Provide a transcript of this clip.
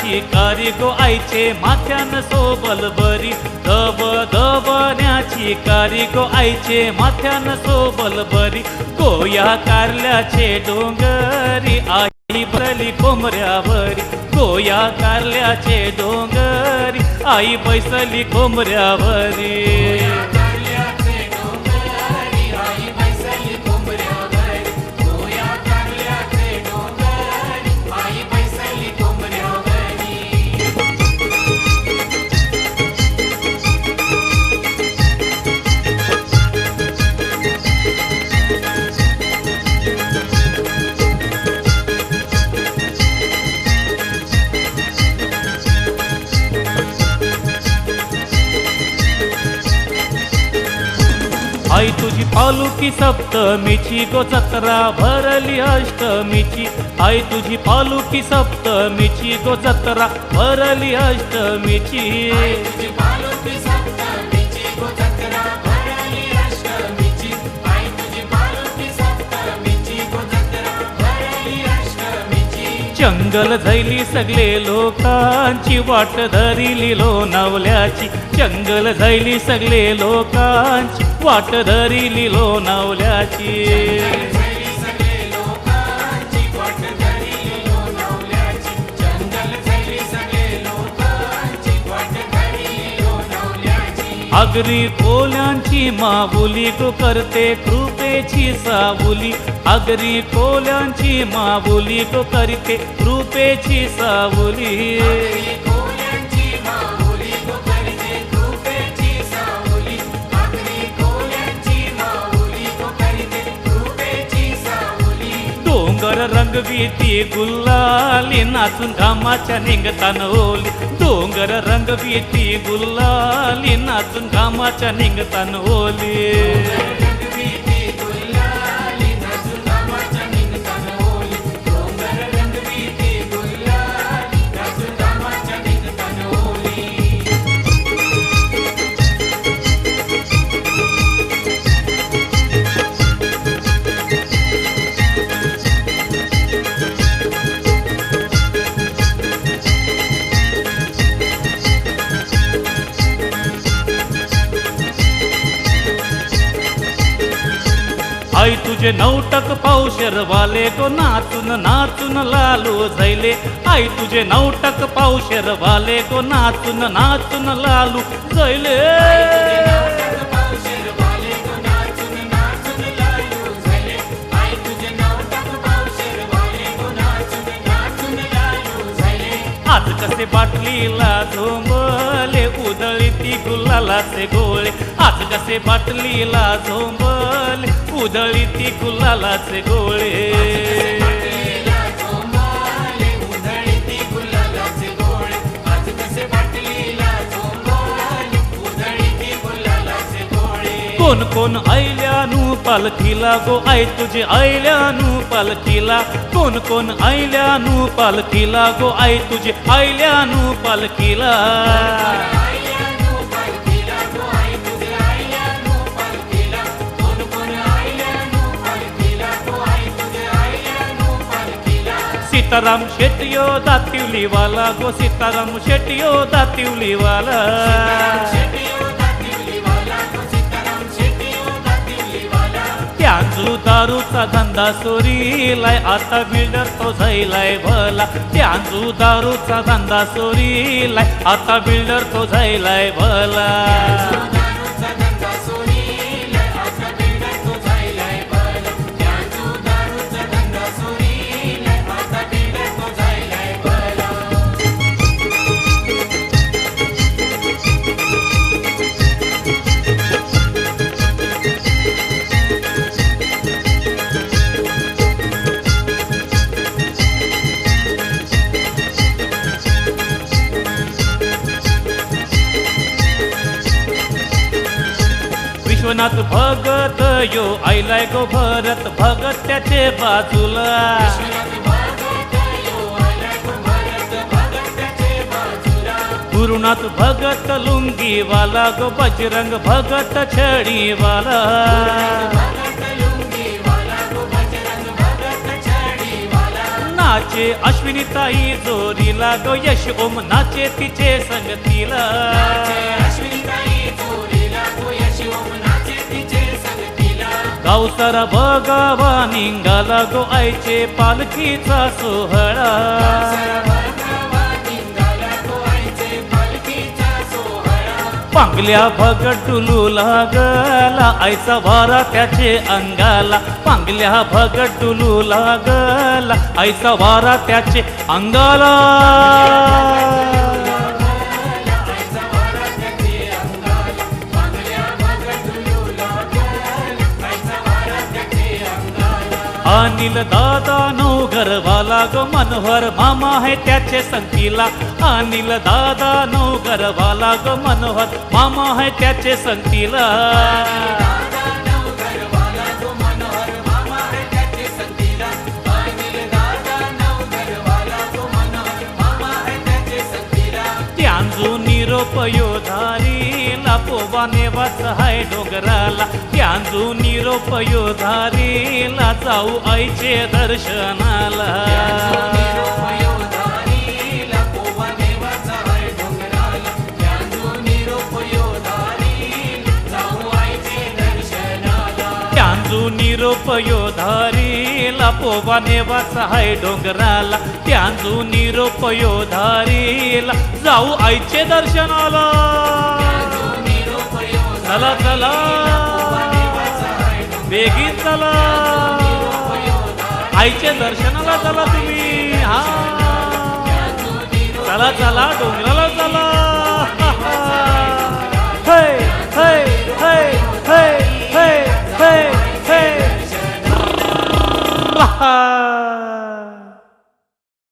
दबण्याची कारी गो आईचे माथ्यान सोबल बरी दब दबण्याची कारी गो आईचे माथ्यान सोबल बरी गोया कारल्याचे डोंगरी आई बसली कोंबऱ्यावरी गोया कारल्याचे डोंगरी आई बैसली कोंबऱ्यावरी आई तुझी पालुकी सप्तमीची गो जत्रा भरली अष्टमीची आई तुझी पालुकी सप्तमीची गो जत्रा भरली अष्टमीची जंगल झैली सगळे लोकांची वाट धरिली लोणावल्याची जंगल झैली सगळे लोकांची वाट धरिली लोणावल्याची आगरी कोल्यांची माऊली गो करते कृपेची सावली आगरी कोल्यांची माऊली गो करते कृपेची सावली डोंगर रंगवीती गुल्लाली नाचून घामाच्या निघतान ओली डोंगर रंगवीती गुल्लाली नाचून घामाच्या निघतान ओली आई तुझे नौटक पावशर वाले गो नाचून नाचून लालू झैले आई तुझे नौटक पावशर वाले गो नाचून नाचून लालू झैले आज कसे बाटलीला झोंबले उधळी ती गुलालाचे गोळे आज कसे बाटलीला झोंबले उधळी ती गुलालाचे गोळे कोण कोण आयल्यानू पालखीला गो आई तुझे आयल्यानू पालखीला कोण कोण आयल्यानू पालखीला गो आई तुझे आयल्यानू पालखीला सीताराम शेट्टियो दातिवलीवाला गो सीताराम शेट्टियो दातिवलीवाला त्यांजू दारूचा धंदा सोरीलाय आता बिल्डर तो झैलाय भला त्यांजू दारूचा धंदा सोरीलाय आता बिल्डर तो झैलाय भला विश्वनाथ भगत यो आईलाय गो भरत भगत त्याचे बाजूला गुरुनाथ भगत लुंगीवाला गो बजरंग भगत छडीवाला नाचे अश्विनीताई जोरीला गो यश ओम नाचे तिचे संगतीला गावसारा बगावा निघाला गो आईचे पालखीचा सोहळा पांगल्या भगत डुलू लागला आईचा वारा त्याचे अंगाला पांगल्या भगत डुलू लागला आईचा वारा त्याचे अंगाला अनिल दादा नवघरवाला गो मनोहर मामा है त्याचे संगतीला अनिल दादा नवघरवाला गो मनोहर मामा है त्याचे संगतीला त्यांजू निरोप योधारीला पोबाने वाच हाय डोंगराला त्यांजू निरोप योधारीला जाऊ आईचे दर्शनाला त्यांजू निरोप योधारीला पोबाने वाच हाय डोंगराला त्यांजू निरोप योधारीला जाऊ आईचे दर्शनाला चला चला बेगीन चला आईच्या दर्शनाला चला तुम्ही हा चला चला डोंगराला चला है है है